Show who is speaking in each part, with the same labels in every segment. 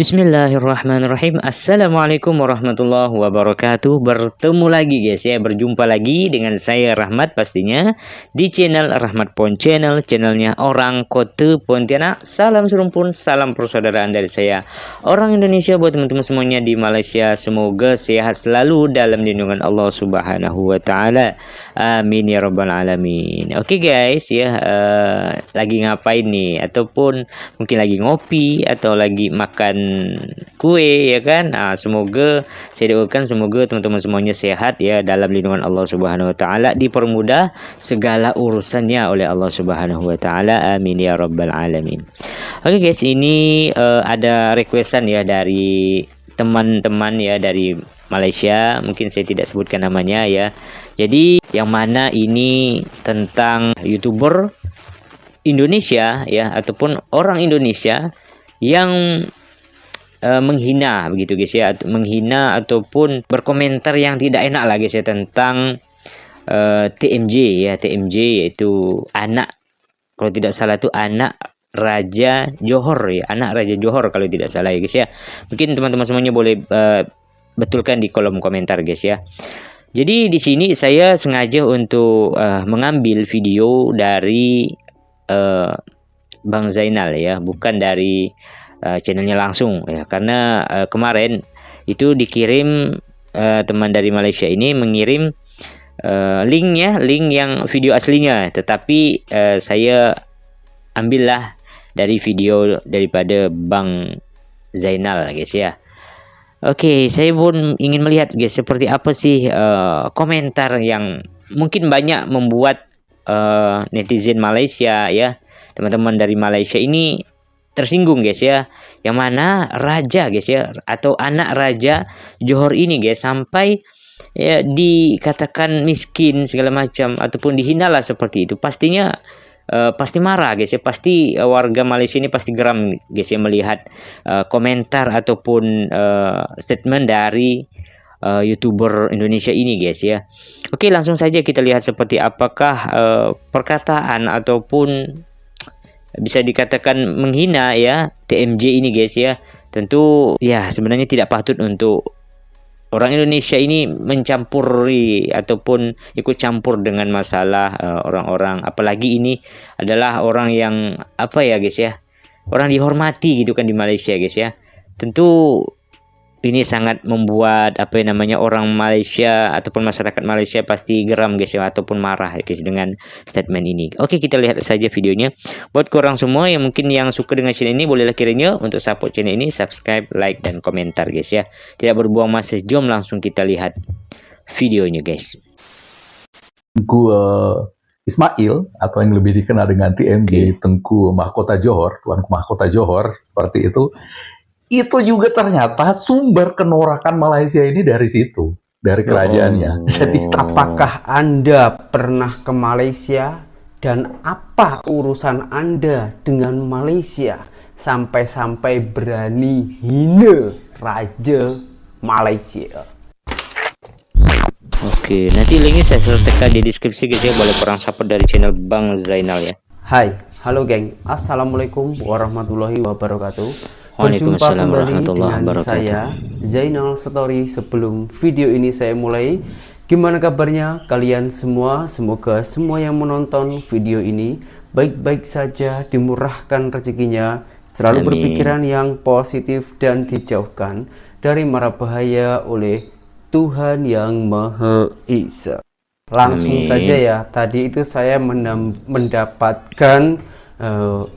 Speaker 1: Bismillahirrahmanirrahim. Assalamualaikum warahmatullahi wabarakatuh. Bertemu lagi guys ya, berjumpa lagi dengan saya Rahmat pastinya di channel Rahmat Pon Channel, channelnya orang Kota Pontianak. Salam serumpun, salam persaudaraan dari saya orang Indonesia buat teman-teman semuanya di Malaysia. Semoga sehat selalu dalam lindungan Allah Subhanahu wa taala. Amin ya rabbal alamin. Oke guys ya, lagi ngapain nih? Ataupun mungkin lagi ngopi atau lagi makan kue ya kan. Semoga saya doakan semoga teman-teman semuanya sehat ya dalam lindungan Allah Subhanahu wa taala, dipermudah segala urusannya oleh Allah Subhanahu wa taala. Amin ya rabbal alamin. Oke guys, ini ada requestan ya dari teman-teman ya dari Malaysia, mungkin saya tidak sebutkan namanya ya. Jadi yang mana ini tentang YouTuber Indonesia ya, ataupun orang Indonesia yang menghina begitu guys ya, menghina ataupun berkomentar yang tidak enak lah guys ya tentang TMJ ya, TMJ yaitu anak, kalau tidak salah itu anak Raja Johor ya, anak Raja Johor kalau tidak salah ya guys ya. Mungkin teman-teman semuanya boleh betulkan di kolom komentar guys ya. Jadi di sini saya sengaja untuk mengambil video dari Bang Zainal ya, bukan dari channelnya langsung ya, karena kemarin itu dikirim teman dari Malaysia ini mengirim linknya, link yang video aslinya, tetapi saya ambillah dari video daripada Bang Zainal guys ya. Oke, saya pun ingin melihat guys seperti apa sih komentar yang mungkin banyak membuat netizen Malaysia ya, teman-teman dari Malaysia ini tersinggung guys ya, yang mana raja guys ya, atau anak Raja Johor ini guys sampai ya dikatakan miskin segala macam ataupun dihina lah seperti itu. Pastinya pasti marah guys ya, pasti warga Malaysia ini pasti geram guys ya melihat komentar ataupun statement dari YouTuber Indonesia ini guys ya. Oke, langsung saja kita lihat seperti apakah perkataan ataupun bisa dikatakan menghina ya TMJ ini guys ya. Tentu ya sebenarnya tidak patut untuk orang Indonesia ini mencampuri ataupun ikut campur dengan masalah orang-orang, apalagi ini adalah orang yang apa ya guys ya, orang dihormati gitu kan di Malaysia guys ya. Tentu ini sangat membuat apa yang namanya orang Malaysia ataupun masyarakat Malaysia pasti geram guys ya, ataupun marah guys dengan statement ini. Oke, kita lihat saja videonya. Buat korang semua yang mungkin yang suka dengan channel ini, bolehlah kiranya untuk support channel ini, subscribe, like, dan komentar guys ya. Tidak berbuang masa, jom langsung kita lihat videonya guys.
Speaker 2: Tengku Ismail atau yang lebih dikenal dengan TMJ, Tengku Mahkota Johor, Tuanku Mahkota Johor seperti itu juga ternyata sumber kenorakan Malaysia ini dari situ, dari kerajaannya.
Speaker 3: Jadi apakah Anda pernah ke Malaysia dan apa urusan Anda dengan Malaysia sampai-sampai berani hina Raja Malaysia?
Speaker 1: Oke, nanti linknya saya sertakan di deskripsi guys ya, boleh korang support dari channel Bang Zainal ya.
Speaker 3: Hai, halo geng, assalamualaikum warahmatullahi wabarakatuh. Berjumpa
Speaker 1: Waalaikumsalam
Speaker 3: kembali
Speaker 1: warahmatullahi
Speaker 3: dengan
Speaker 1: wabarakatuh.
Speaker 3: saya Zainal Story. Sebelum video ini saya mulai, gimana kabarnya kalian semua? Semoga semua yang menonton video ini baik-baik saja, dimurahkan rezekinya, selalu
Speaker 1: Amin.
Speaker 3: berpikiran yang positif dan dijauhkan dari mara bahaya oleh Tuhan yang Maha Esa. Langsung
Speaker 1: Amin.
Speaker 3: saja ya, tadi itu saya mendapatkan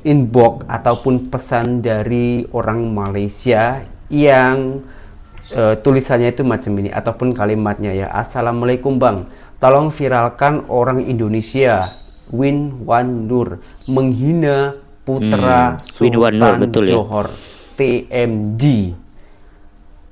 Speaker 3: inbox ataupun pesan dari orang Malaysia yang tulisannya itu macam ini ataupun kalimatnya ya. Assalamualaikum Bang, tolong viralkan orang Indonesia Win Wan Nur menghina putra Sultan
Speaker 1: betul ya?
Speaker 3: Johor TMJ.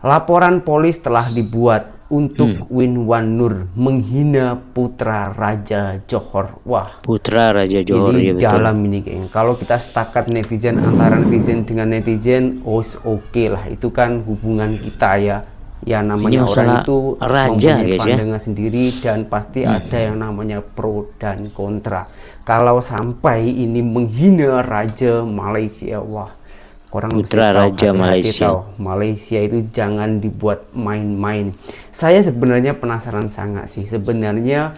Speaker 3: Laporan polis telah dibuat untuk Win Wan Nur menghina putra Raja Johor. Wah,
Speaker 1: Putra Raja Johor ya,
Speaker 3: ini
Speaker 1: betul.
Speaker 3: dalam ini geng. Kalau kita setakat netizen, antara netizen dengan netizen, oke lah, itu kan hubungan kita ya. Ya namanya
Speaker 1: Ini
Speaker 3: orang itu
Speaker 1: raja
Speaker 3: mempunyai
Speaker 1: guys ya.
Speaker 3: pandangan sendiri dan pasti ada yang namanya pro dan kontra. Kalau sampai ini menghina Raja Malaysia, wah, Korang mesti
Speaker 1: Putra
Speaker 3: tahu,
Speaker 1: Raja
Speaker 3: hati-hati
Speaker 1: Malaysia.
Speaker 3: tahu. Malaysia itu jangan dibuat main-main. Saya sebenarnya penasaran sangat sih. Sebenarnya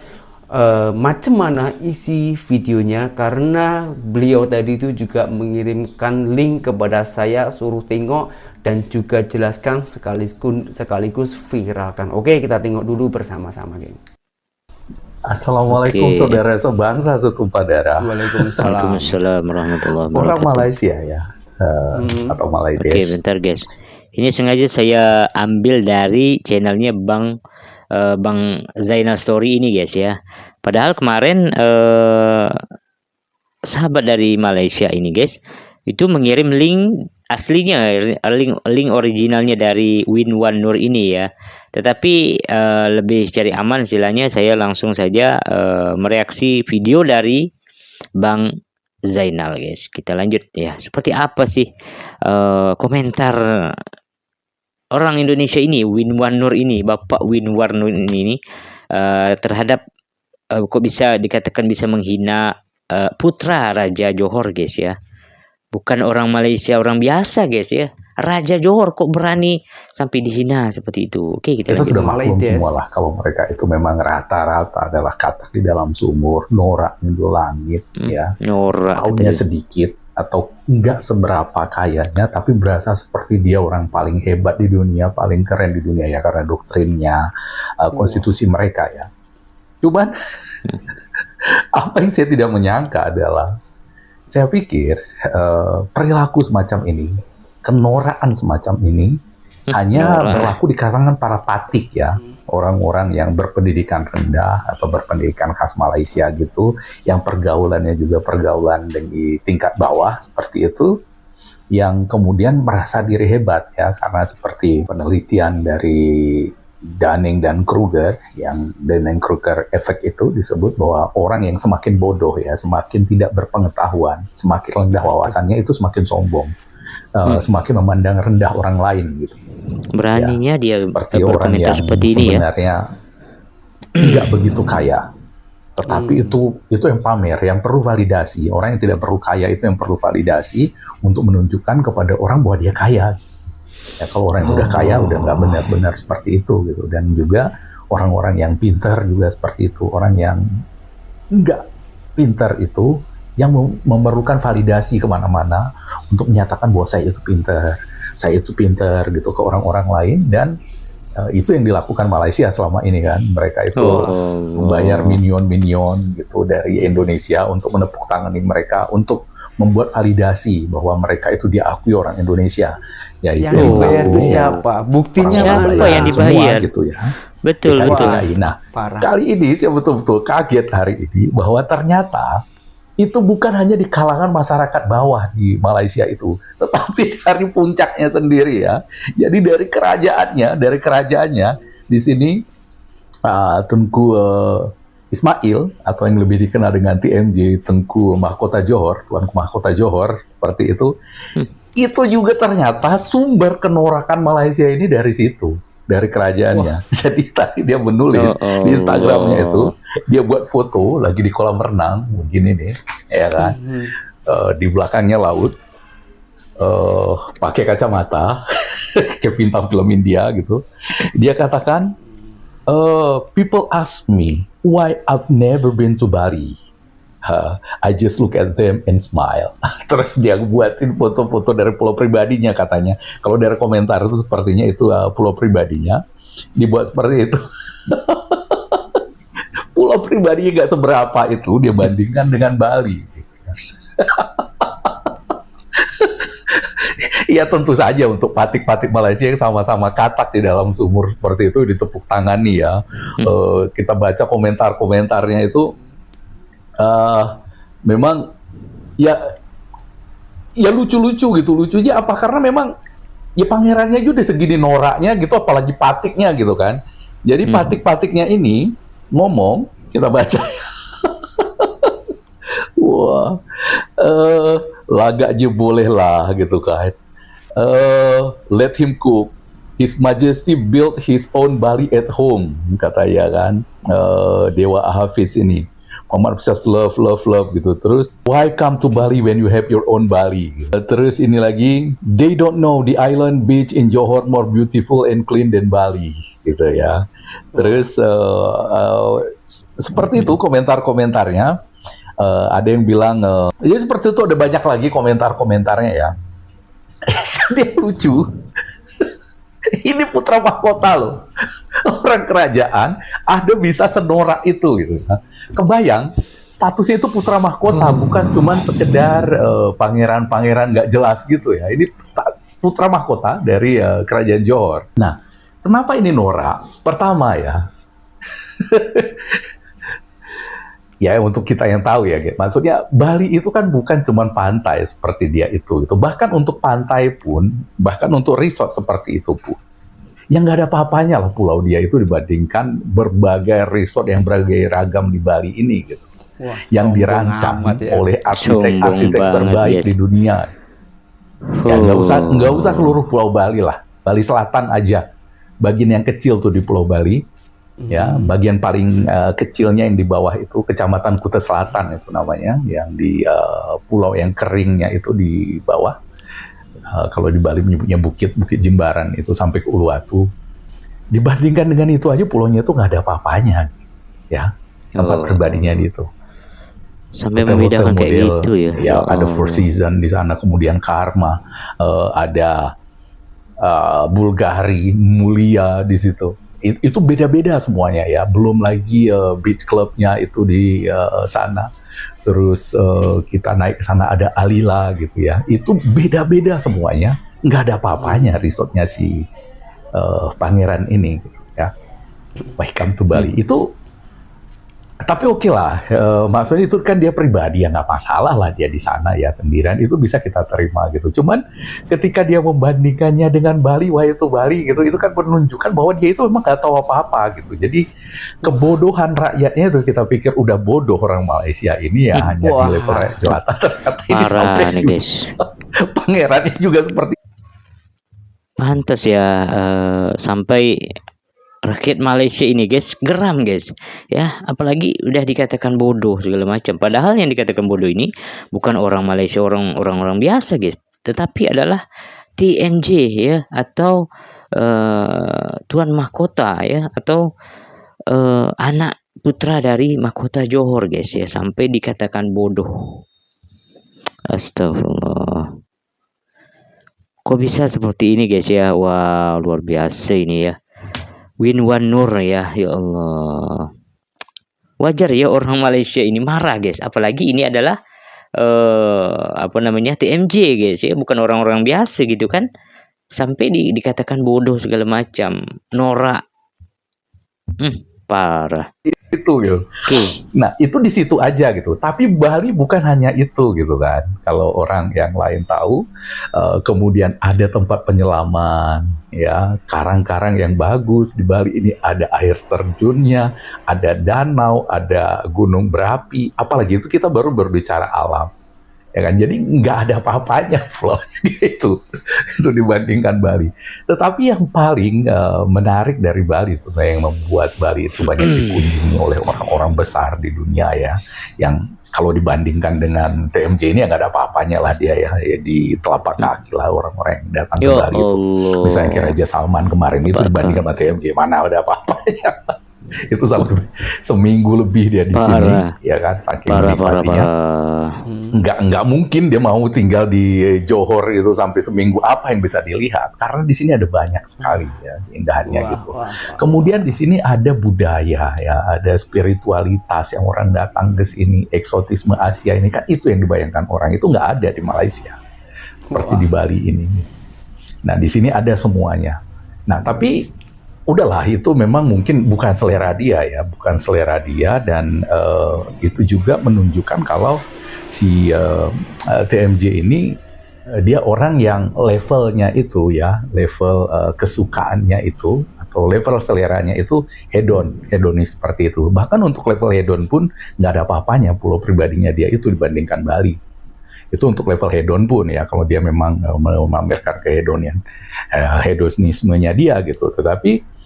Speaker 3: macam mana isi videonya, karena beliau tadi itu juga mengirimkan link kepada saya, suruh tengok dan juga jelaskan sekaligus viralkan. Oke, kita tengok dulu bersama-sama, geng.
Speaker 2: Assalamualaikum
Speaker 1: Oke.
Speaker 2: saudara sebangsa setumpah darah.
Speaker 3: Waalaikumsalam.
Speaker 1: Waalaikumsalam warahmatullahi
Speaker 2: Orang
Speaker 1: wabarakatuh.
Speaker 2: Malaysia ya, atau
Speaker 1: Oke,
Speaker 2: Malaydes.
Speaker 1: bentar guys. Ini sengaja saya ambil dari channelnya Bang Zainal Story ini guys ya. Padahal kemarin sahabat dari Malaysia ini guys itu mengirim link aslinya, link originalnya dari Win1 Nur ini ya. Tetapi lebih cari aman istilahnya, saya langsung saja mereaksi video dari Bang Zainal guys. Kita lanjut ya. Seperti apa sih komentar orang Indonesia ini, Win1 Nur ini, Bapak Win1 Nur ini terhadap kok bisa dikatakan bisa menghina putra Raja Johor guys ya. Bukan orang Malaysia, orang biasa guys ya. Raja Johor kok berani sampai dihina seperti itu. Oke, kita
Speaker 2: Kita
Speaker 1: lanjut.
Speaker 2: sudah maklum
Speaker 3: Malaydes.
Speaker 2: semua lah kalau mereka itu memang rata-rata adalah katak di dalam sumur, norak di langit, ya.
Speaker 1: Norak
Speaker 2: Taunya
Speaker 1: katanya.
Speaker 2: sedikit atau enggak seberapa kayanya, tapi berasa seperti dia orang paling hebat di dunia, paling keren di dunia ya, karena doktrinnya, konstitusi mereka ya. Cuman apa yang saya tidak menyangka adalah, saya pikir perilaku semacam ini, kenorakan semacam ini hanya
Speaker 1: norak.
Speaker 2: berlaku di kalangan para patik ya, orang-orang yang berpendidikan rendah atau berpendidikan khas Malaysia gitu, yang pergaulannya juga pergaulan di tingkat bawah seperti itu, yang kemudian merasa diri hebat ya, karena seperti penelitian dari Dunning dan Kruger, yang Dunning-Kruger efek itu disebut bahwa orang yang semakin bodoh ya, semakin tidak berpengetahuan, semakin rendah wawasannya itu semakin sombong, semakin memandang rendah orang lain gitu.
Speaker 1: Beraninya dia
Speaker 2: Seperti orang
Speaker 1: berkomentar
Speaker 2: yang
Speaker 1: seperti ini ya.
Speaker 2: sebenarnya tidak begitu kaya, tetapi itu yang pamer, yang perlu validasi. Orang yang tidak perlu kaya itu yang perlu validasi untuk menunjukkan kepada orang bahwa dia kaya. Ya, kalau orang yang udah kaya udah nggak benar-benar seperti itu gitu. Dan juga orang-orang yang pintar juga seperti itu. Orang yang nggak pintar itu yang memerlukan validasi kemana-mana untuk menyatakan bahwa saya itu pintar gitu ke orang-orang lain. Dan itu yang dilakukan Malaysia selama ini kan. Mereka itu membayar minion-minion gitu dari Indonesia untuk menepuk tangani mereka, untuk membuat validasi bahwa mereka itu diakui orang Indonesia. Yaitu
Speaker 3: Yang dibayar itu siapa? Buktinya
Speaker 1: Siapa
Speaker 3: mana?
Speaker 1: yang dibayar?
Speaker 2: semua gitu ya.
Speaker 1: Betul,
Speaker 2: Kita
Speaker 1: betul.
Speaker 2: dibayar. Nah,
Speaker 3: Parah.
Speaker 2: kali ini saya betul-betul kaget hari ini bahwa ternyata itu bukan hanya di kalangan masyarakat bawah di Malaysia itu, tetapi dari puncaknya sendiri ya. Jadi dari kerajaannya di sini Tunku Ismail, atau yang lebih dikenal dengan TMJ, Tengku Mahkota Johor, Tuanku Mahkota Johor, seperti itu juga ternyata sumber kenorakan Malaysia ini dari situ, dari kerajaannya. Jadi tadi dia menulis di Instagramnya itu, dia buat foto lagi di kolam renang, begini nih, ya kan, di belakangnya laut, pakai kacamata, kayak bintang film India gitu. Dia katakan, people ask me why I've never been to Bali. I just look at them and smile. Terus dia buatin foto-foto dari pulau pribadinya katanya. Kalau dari komentar itu sepertinya itu pulau pribadinya. Dibuat seperti itu. Pulau pribadinya nggak seberapa itu, dia bandingkan dengan Bali. Ya tentu saja untuk patik-patik Malaysia yang sama-sama katak di dalam sumur seperti itu ditepuk tangani ya. Kita baca komentar-komentarnya itu memang ya lucu-lucu gitu. Lucunya apa? Karena memang ya pangerannya juga udah segini noraknya gitu, apalagi patiknya gitu kan. Jadi patik-patiknya ini ngomong, kita baca. Wah, laga aja boleh lah gitu kan. Let him cook. His Majesty built his own Bali at home, katanya kan, Dewa Hafiz ini. Muhammad just love gitu. Terus why come to Bali when you have your own Bali? Terus ini lagi, they don't know the island beach in Johor more beautiful and clean than Bali, gitu ya. Terus seperti itu komentar-komentarnya. Ada yang bilang, ya seperti itu, ada banyak lagi komentar-komentarnya ya. Dia lucu. Ini putra mahkota loh, orang kerajaan ada bisa senorak itu gitu. Kebayang statusnya itu putra mahkota, bukan cuman sekedar pangeran-pangeran nggak jelas gitu ya. Ini putra mahkota dari kerajaan Johor. Nah, kenapa ini norak? Pertama ya, ya untuk kita yang tahu ya, maksudnya Bali itu kan bukan cuma pantai seperti dia itu. Bahkan untuk pantai pun, bahkan untuk resort seperti itu pun, yang nggak ada apa-apanya lah pulau dia itu dibandingkan berbagai resort yang berbagai ragam di Bali ini gitu.
Speaker 3: Wah,
Speaker 2: yang dirancang
Speaker 3: ya.
Speaker 2: oleh arsitek-arsitek terbaik di dunia. Ya nggak usah seluruh Pulau Bali lah, Bali Selatan aja, bagian yang kecil tuh di Pulau Bali. Ya, bagian paling kecilnya yang di bawah itu Kecamatan Kuta Selatan itu namanya, yang di pulau yang keringnya itu di bawah. Kalau di Bali menyebutnya Bukit Jimbaran itu sampai ke Uluwatu. Dibandingkan dengan itu aja pulaunya itu nggak ada apa-apanya, ya tempat pribadinya gitu.
Speaker 1: Sampai membedakan kayak gitu ya.
Speaker 2: Ya ada Four Seasons di sana, kemudian Karma, ada Bulgari, Mulia di situ. Itu beda-beda semuanya ya, belum lagi beach clubnya itu di sana. Terus kita naik ke sana ada Alila gitu ya, itu beda-beda semuanya, nggak ada apa-apanya resortnya si pangeran ini gitu ya. Welcome to Bali itu. Tapi oke lah, maksudnya itu kan dia pribadi, ya nggak masalah lah dia di sana ya sendirian, itu bisa kita terima gitu. Cuman ketika dia membandingkannya dengan Bali, wah itu Bali gitu, itu kan menunjukkan bahwa dia itu memang nggak tahu apa-apa gitu. Jadi kebodohan rakyatnya itu kita pikir udah bodoh orang Malaysia ini ya, hanya di level rakyat jelata, ternyata ini sampai juga pangerannya juga seperti
Speaker 1: pantas ya, sampai rakyat Malaysia ini guys geram guys ya, apalagi udah dikatakan bodoh segala macam, padahal yang dikatakan bodoh ini bukan orang Malaysia, orang biasa guys, tetapi adalah TMJ ya, atau tuan mahkota ya, atau anak putra dari mahkota Johor guys ya, sampai dikatakan bodoh. Astagfirullah, kok bisa seperti ini guys ya. Wah, luar biasa ini ya. Winwan Nur ya, ya Allah. Wajar ya orang Malaysia ini marah guys, apalagi ini adalah TMJ guys ya, bukan orang-orang biasa gitu kan, sampai dikatakan bodoh segala macam, norak, parah.
Speaker 2: Itu gitu. Nah itu di situ aja gitu. Tapi Bali bukan hanya itu gitu kan. Kalau orang yang lain tahu, kemudian ada tempat penyelaman, ya karang-karang yang bagus di Bali ini, ada air terjunnya, ada danau, ada gunung berapi. Apalagi itu kita baru berbicara alam. Ya kan, jadi nggak ada apa-apanya flow itu dibandingkan Bali. Tetapi yang paling menarik dari Bali sebenarnya, yang membuat Bali itu banyak dikunjungi oleh orang-orang besar di dunia ya, yang kalau dibandingkan dengan TMJ ini nggak ada apa-apanya lah dia ya, di telapak kaki lah orang-orang yang datang ke Bali itu. Misalnya kayak Raja Salman kemarin itu dibandingkan sama TMJ, mana ada apa-apanya. Itu sampai seminggu lebih dia di sini, ya kan, saking nikmatnya. Nggak mungkin dia mau tinggal di Johor itu sampai seminggu, apa yang bisa dilihat? Karena di sini ada banyak sekali ya indahannya gitu. Kemudian di sini ada budaya ya, ada spiritualitas yang orang datang ke sini, eksotisme Asia ini kan itu yang dibayangkan orang, itu nggak ada di Malaysia seperti di Bali ini. Nah di sini ada semuanya. Nah tapi udahlah, itu memang mungkin bukan selera dia ya, bukan selera dia, dan itu juga menunjukkan kalau si TMJ ini dia orang yang levelnya itu ya, level kesukaannya itu atau level seleranya itu hedonis seperti itu. Bahkan untuk level hedon pun nggak ada apa-apanya pulau pribadinya dia itu dibandingkan Bali. Itu untuk level hedon pun ya, kalau dia memang memamerkan kehedonian, hedonismenya dia gitu. Tetapi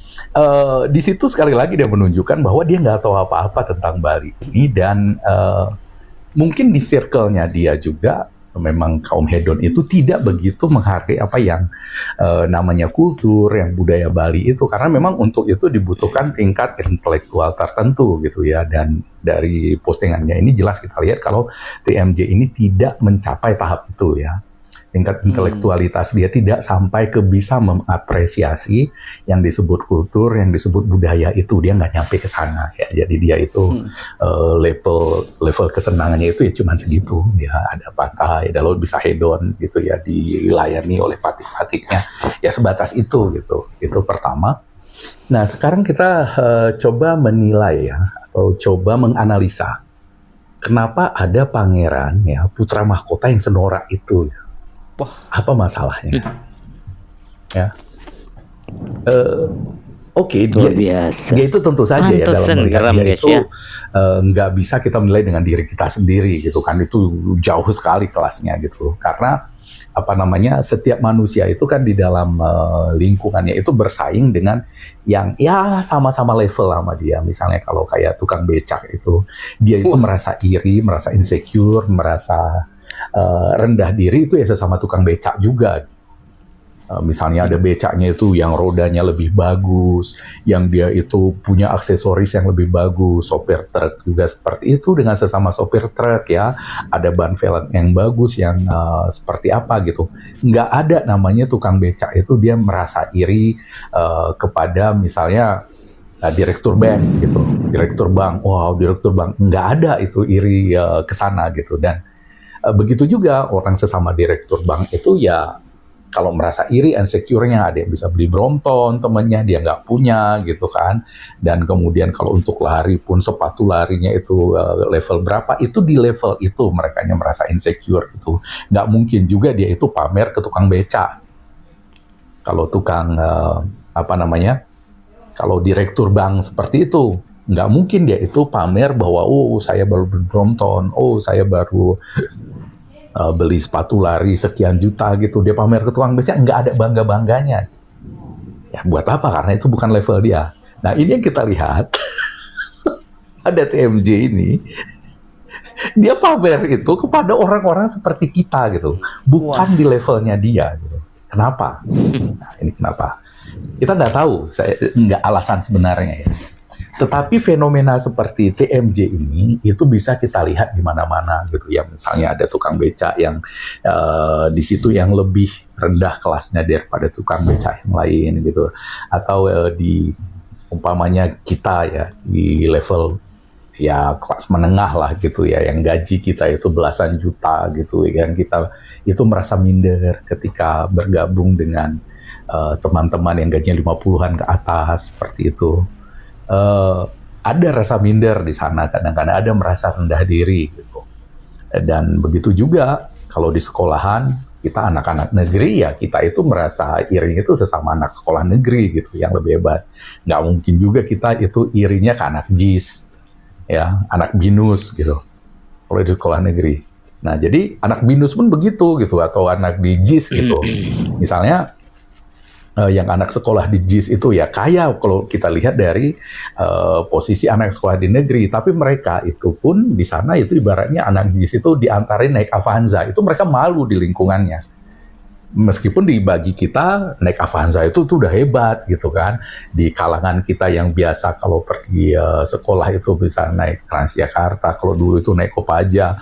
Speaker 2: Di situ sekali lagi dia menunjukkan bahwa dia nggak tahu apa-apa tentang Bali ini, dan mungkin di circle-nya dia juga memang kaum hedon itu tidak begitu menghargai apa yang namanya kultur, yang budaya Bali itu, karena memang untuk itu dibutuhkan tingkat intelektual tertentu gitu ya. Dan dari postingannya ini jelas kita lihat kalau TMJ ini tidak mencapai tahap itu ya. Tingkat intelektualitas dia tidak sampai ke bisa mengapresiasi yang disebut kultur, yang disebut budaya itu, dia nggak nyampe ke sana ya. Jadi dia itu level kesenangannya itu ya cuma segitu ya, ada pantai, ada laut, bisa hedon gitu ya, dilayani oleh patik-patiknya ya, sebatas itu gitu. Itu pertama. Nah sekarang kita coba menilai ya, atau coba menganalisa kenapa ada pangeran ya, putra mahkota yang senorak itu ya. Apa masalahnya? Ya, oke,
Speaker 1: Luar biasa.
Speaker 2: dia itu tentu saja ya dalam
Speaker 1: Pantesan
Speaker 2: melihat
Speaker 1: geram,
Speaker 2: dia
Speaker 1: guys,
Speaker 2: itu
Speaker 1: ya.
Speaker 2: nggak bisa kita menilai dengan diri kita sendiri gitu kan, itu jauh sekali kelasnya gitu. Karena apa namanya, setiap manusia itu kan di dalam lingkungannya itu bersaing dengan yang ya sama-sama level sama dia. Misalnya kalau kayak tukang becak itu, dia itu merasa iri, merasa insecure, merasa rendah diri itu ya sesama tukang becak juga. Misalnya ada becaknya itu yang rodanya lebih bagus, yang dia itu punya aksesoris yang lebih bagus, sopir truk juga seperti itu dengan sesama sopir truk ya, ada ban velg yang bagus, yang seperti apa gitu. Nggak ada namanya tukang becak itu dia merasa iri kepada misalnya direktur bank gitu, direktur bank, wow direktur bank, nggak ada itu iri ke sana gitu. Dan begitu juga orang sesama direktur bank itu ya, kalau merasa iri, insecure-nya, ada yang bisa beli Brompton, temennya dia nggak punya gitu kan. Dan kemudian kalau untuk lari pun sepatu larinya itu level berapa, itu di level itu mereka merasa insecure gitu. Nggak mungkin juga dia itu pamer ke tukang becak. Kalau tukang apa namanya, kalau direktur bank seperti itu, nggak mungkin dia itu pamer bahwa oh saya baru beli Brompton, oh saya baru beli sepatu lari sekian juta gitu, dia pamer ke tukang becak, nggak ada bangga-bangganya. Ya buat apa? Karena itu bukan level dia. Nah ini yang kita lihat, ada TMJ ini, dia pamer itu kepada orang-orang seperti kita gitu, bukan di levelnya dia gitu. Kenapa? Nah ini kenapa? Kita nggak tahu, nggak alasan sebenarnya ya. Tetapi fenomena seperti TMJ ini itu bisa kita lihat di mana-mana gitu ya. Misalnya ada tukang becak yang di situ yang lebih rendah kelasnya daripada tukang becak yang lain gitu. Atau di umpamanya kita ya di level ya kelas menengah lah gitu ya, yang gaji kita itu belasan juta gitu, yang kita itu merasa minder ketika bergabung dengan teman-teman yang gajinya 50-an ke atas seperti itu. Ada rasa minder di sana, kadang-kadang ada merasa rendah diri gitu. Dan begitu juga kalau di sekolahan, kita anak-anak negeri ya, kita itu merasa iri itu sesama anak sekolah negeri gitu yang lebih hebat. Nggak mungkin juga kita itu irinya ke anak JIS ya, anak BINUS gitu kalau di sekolah negeri. Nah jadi anak BINUS pun begitu gitu, atau anak di JIS gitu. Misalnya yang anak sekolah di JIS itu ya kaya kalau kita lihat dari posisi anak sekolah di negeri, tapi mereka itu pun di sana itu ibaratnya anak JIS itu diantarin naik Avanza, itu mereka malu di lingkungannya. Meskipun dibagi kita naik Avanza itu tuh udah hebat gitu kan, di kalangan kita yang biasa kalau pergi sekolah itu bisa naik Transjakarta, kalau dulu itu naik Kopaja,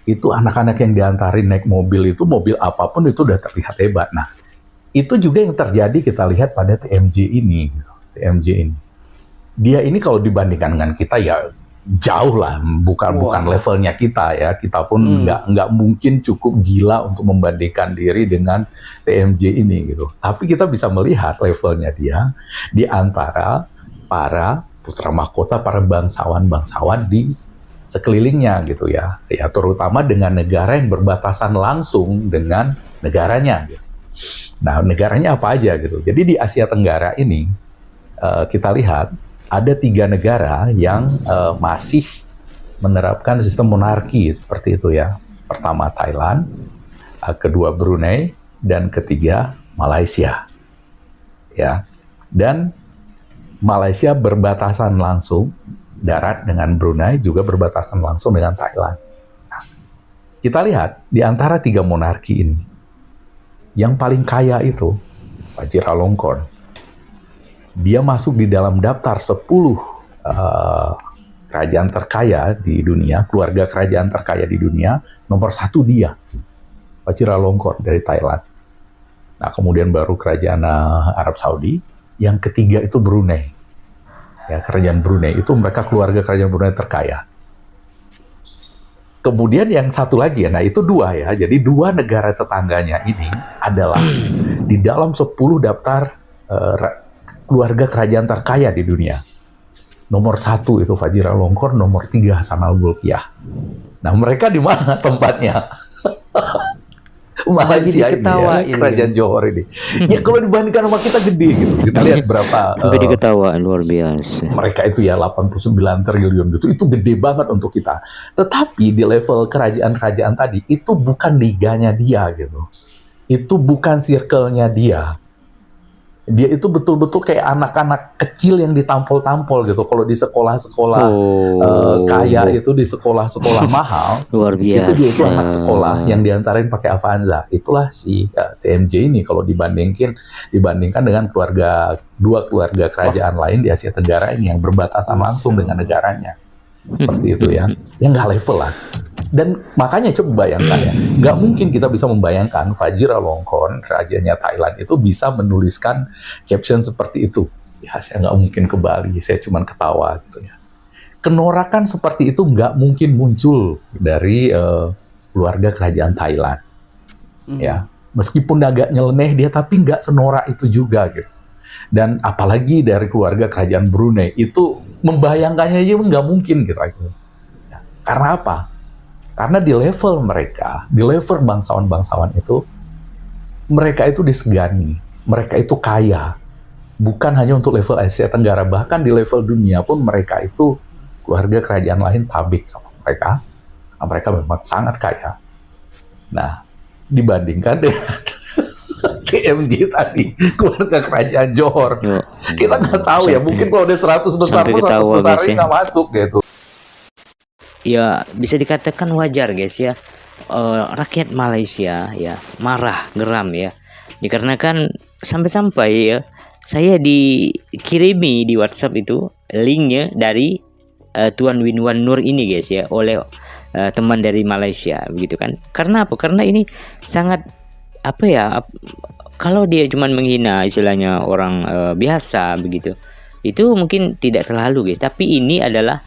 Speaker 2: itu anak-anak yang diantarin naik mobil itu, mobil apapun itu udah terlihat hebat. Nah itu juga yang terjadi kita lihat pada TMJ ini. TMJ ini, dia ini kalau dibandingkan dengan kita ya jauh lah, bukan levelnya kita ya. Kita pun nggak mungkin cukup gila untuk membandingkan diri dengan TMJ ini gitu. Tapi kita bisa melihat levelnya dia di antara para putra mahkota, para bangsawan-bangsawan di sekelilingnya gitu ya. Ya terutama dengan negara yang berbatasan langsung dengan negaranya gitu. Nah, negaranya apa aja gitu. Jadi di Asia Tenggara ini kita lihat ada 3 negara yang masih menerapkan sistem monarki seperti itu ya. Pertama Thailand, kedua Brunei, dan ketiga Malaysia. Ya. Dan Malaysia berbatasan langsung darat dengan Brunei, juga berbatasan langsung dengan Thailand. Nah, kita lihat di antara 3 monarki ini, yang paling kaya itu Vajiralongkorn. Dia masuk di dalam daftar 10 kerajaan terkaya di dunia, keluarga kerajaan terkaya di dunia. Nomor 1 dia, Vajiralongkorn dari Thailand. Nah, kemudian baru kerajaan Arab Saudi. Yang ketiga itu Brunei. Ya, kerajaan Brunei itu mereka keluarga kerajaan Brunei terkaya. Kemudian yang satu lagi, nah itu 2 ya. Jadi 2 negara tetangganya ini adalah di dalam 10 daftar keluarga kerajaan terkaya di dunia. Nomor 1 itu Vajiralongkorn, nomor 3 Hasanal Bolkiah. Nah, mereka di mana tempatnya? Malaysia ini ya, kerajaan Johor ini. Ya kalau dibandingkan sama kita gede gitu. Kita lihat berapa
Speaker 1: diketawain luar biasa.
Speaker 2: Mereka itu ya 89 triliun gitu. Itu gede banget untuk kita. Tetapi di level kerajaan-kerajaan tadi itu bukan liganya dia gitu. Itu bukan circle-nya dia. Dia itu betul-betul kayak anak-anak kecil yang ditampol-tampol gitu. Kalau di sekolah-sekolah kaya itu, di sekolah-sekolah mahal,
Speaker 1: luar biasa.
Speaker 2: Itu dia itu anak sekolah yang diantarin pakai Avanza. Itulah si TMJ ini kalau dibandingkan dengan 2 keluarga kerajaan lain di Asia Tenggara ini yang berbatasan langsung dengan negaranya. Seperti itu ya. Yang nggak level lah. Dan makanya coba bayangkan ya, nggak mungkin kita bisa membayangkan Vajiralongkorn, rajanya Thailand itu bisa menuliskan caption seperti itu. Ya, saya nggak mungkin ke Bali, saya cuma ketawa gitu ya. Kenorakan seperti itu nggak mungkin muncul dari keluarga kerajaan Thailand. Ya, meskipun agak nyeleneh dia, tapi nggak senorak itu juga gitu. Dan apalagi dari keluarga kerajaan Brunei, itu membayangkannya aja nggak mungkin gitu. Ya, karena apa? Karena di level mereka, di level bangsawan-bangsawan itu, mereka itu disegani, mereka itu kaya. Bukan hanya untuk level Asia Tenggara, bahkan di level dunia pun mereka itu, keluarga kerajaan lain tabik sama mereka. Nah, mereka memang sangat kaya. Nah, dibandingkan dengan TMJ tadi, keluarga kerajaan Johor. Kita nggak tahu ya, mungkin kalau dia 100 besar pun 100 besar ini nggak masuk gitu.
Speaker 1: Ya bisa dikatakan wajar guys ya, rakyat Malaysia ya marah, geram ya, dikarenakan sampai-sampai ya saya dikirimi di WhatsApp itu linknya dari Tuan Winwan Nur ini guys ya, oleh teman dari Malaysia begitu kan. Karena apa? Karena ini sangat apa ya, kalau dia cuma menghina istilahnya orang biasa begitu, itu mungkin tidak terlalu guys, tapi ini adalah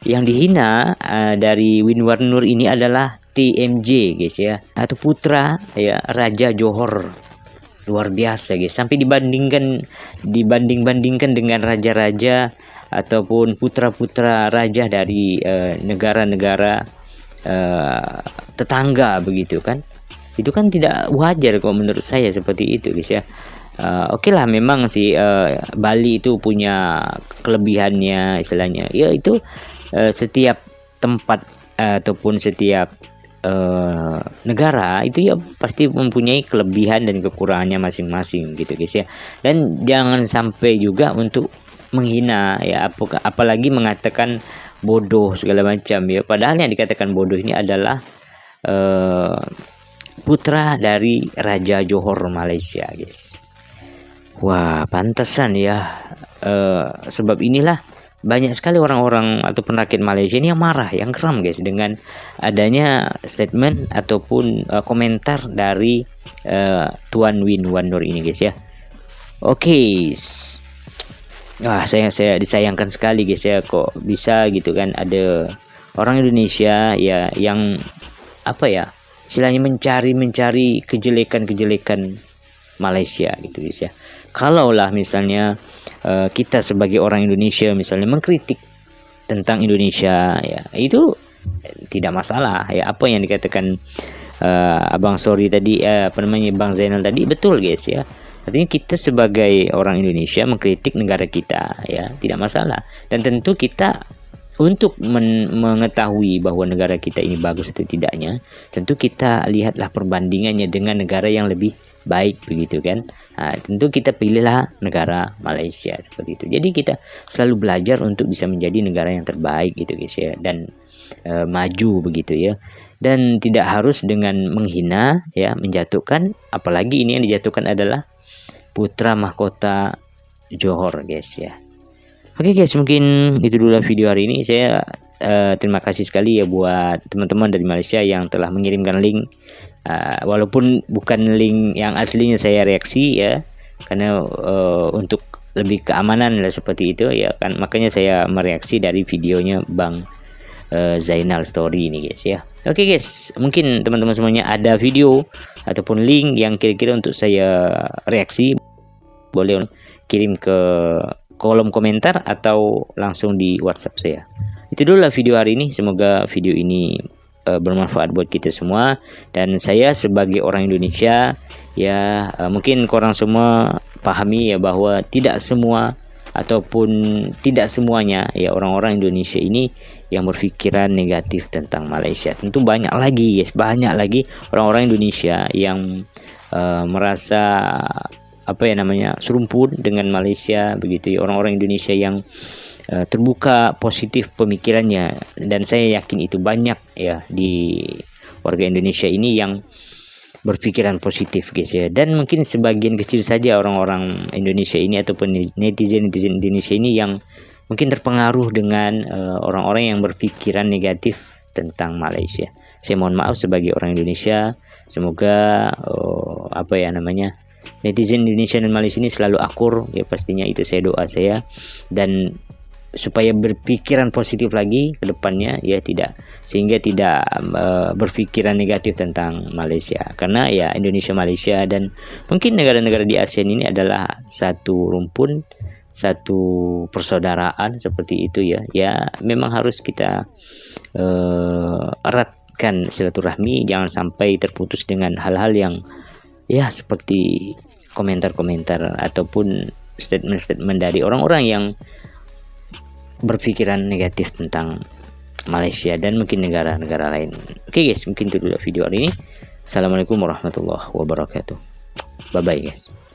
Speaker 1: yang dihina dari Winwan Nur ini adalah TMJ guys ya, atau putra ya Raja Johor. Luar biasa guys, sampai dibanding-bandingkan dengan raja-raja ataupun putra-putra raja dari negara-negara tetangga begitu kan. Itu kan tidak wajar kalau menurut saya seperti itu guys ya. Oke lah, memang sih Bali itu punya kelebihannya istilahnya ya, itu setiap tempat ataupun setiap negara itu ya pasti mempunyai kelebihan dan kekurangannya masing-masing gitu guys ya. Dan jangan sampai juga untuk menghina ya, apalagi mengatakan bodoh segala macam ya, padahal yang dikatakan bodoh ini adalah putra dari Raja Johor Malaysia guys. Wah, pantesan ya, sebab inilah banyak sekali orang-orang ataupun rakyat Malaysia ini yang marah, yang geram guys dengan adanya statement ataupun komentar dari Tuan Winwan Nur ini guys ya. Oke. Wah, saya disayangkan sekali guys ya, kok bisa gitu kan ada orang Indonesia ya yang apa ya, istilahnya mencari kejelekan Malaysia gitu guys ya. Kalaulah misalnya kita sebagai orang Indonesia misalnya mengkritik tentang Indonesia ya, itu tidak masalah ya. Apa yang dikatakan Abang Sorry tadi, Bang Zainal tadi betul guys ya. Artinya kita sebagai orang Indonesia mengkritik negara kita ya tidak masalah, dan tentu kita untuk mengetahui bahwa negara kita ini bagus atau tidaknya, tentu kita lihatlah perbandingannya dengan negara yang lebih baik, begitu kan. Nah, tentu kita pilihlah negara Malaysia seperti itu. Jadi kita selalu belajar untuk bisa menjadi negara yang terbaik gitu guys ya, dan maju begitu ya. Dan tidak harus dengan menghina ya, menjatuhkan, apalagi ini yang dijatuhkan adalah putra mahkota Johor guys ya. Oke guys, mungkin itu dulu video hari ini. Saya terima kasih sekali ya buat teman-teman dari Malaysia yang telah mengirimkan link, walaupun bukan link yang aslinya saya reaksi ya, karena untuk lebih keamanan lah seperti itu ya kan, makanya saya mereaksi dari videonya Bang Zainal Story ini guys ya. Oke guys, mungkin teman-teman semuanya ada video ataupun link yang kira-kira untuk saya reaksi, boleh kirim ke kolom komentar atau langsung di WhatsApp saya. Itu dulu lah video hari ini. Semoga video ini bermanfaat buat kita semua. Dan saya sebagai orang Indonesia ya, mungkin korang semua pahami ya bahwa tidak semua ataupun tidak semuanya ya orang-orang Indonesia ini yang berpikiran negatif tentang Malaysia. Tentu banyak lagi guys, banyak lagi orang-orang Indonesia yang merasa serumpun dengan Malaysia begitu ya, orang-orang Indonesia yang terbuka positif pemikirannya, dan saya yakin itu banyak ya di warga Indonesia ini yang berpikiran positif guys ya. Dan mungkin sebagian kecil saja orang-orang Indonesia ini ataupun netizen Indonesia ini yang mungkin terpengaruh dengan orang-orang yang berpikiran negatif tentang Malaysia. Saya mohon maaf sebagai orang Indonesia. Semoga netizen Indonesia dan Malaysia ini selalu akur ya, pastinya itu doa saya, dan supaya berpikiran positif lagi ke depannya ya, sehingga tidak berpikiran negatif tentang Malaysia, karena ya Indonesia, Malaysia dan mungkin negara-negara di ASEAN ini adalah satu rumpun, satu persaudaraan seperti itu ya. Ya memang harus kita eratkan silaturahmi, jangan sampai terputus dengan hal-hal yang ya seperti komentar-komentar ataupun statement-statement dari orang-orang yang berpikiran negatif tentang Malaysia dan mungkin negara-negara lain. Oke guys, mungkin itu dulu video hari ini. Assalamualaikum warahmatullahi wabarakatuh. Bye bye guys.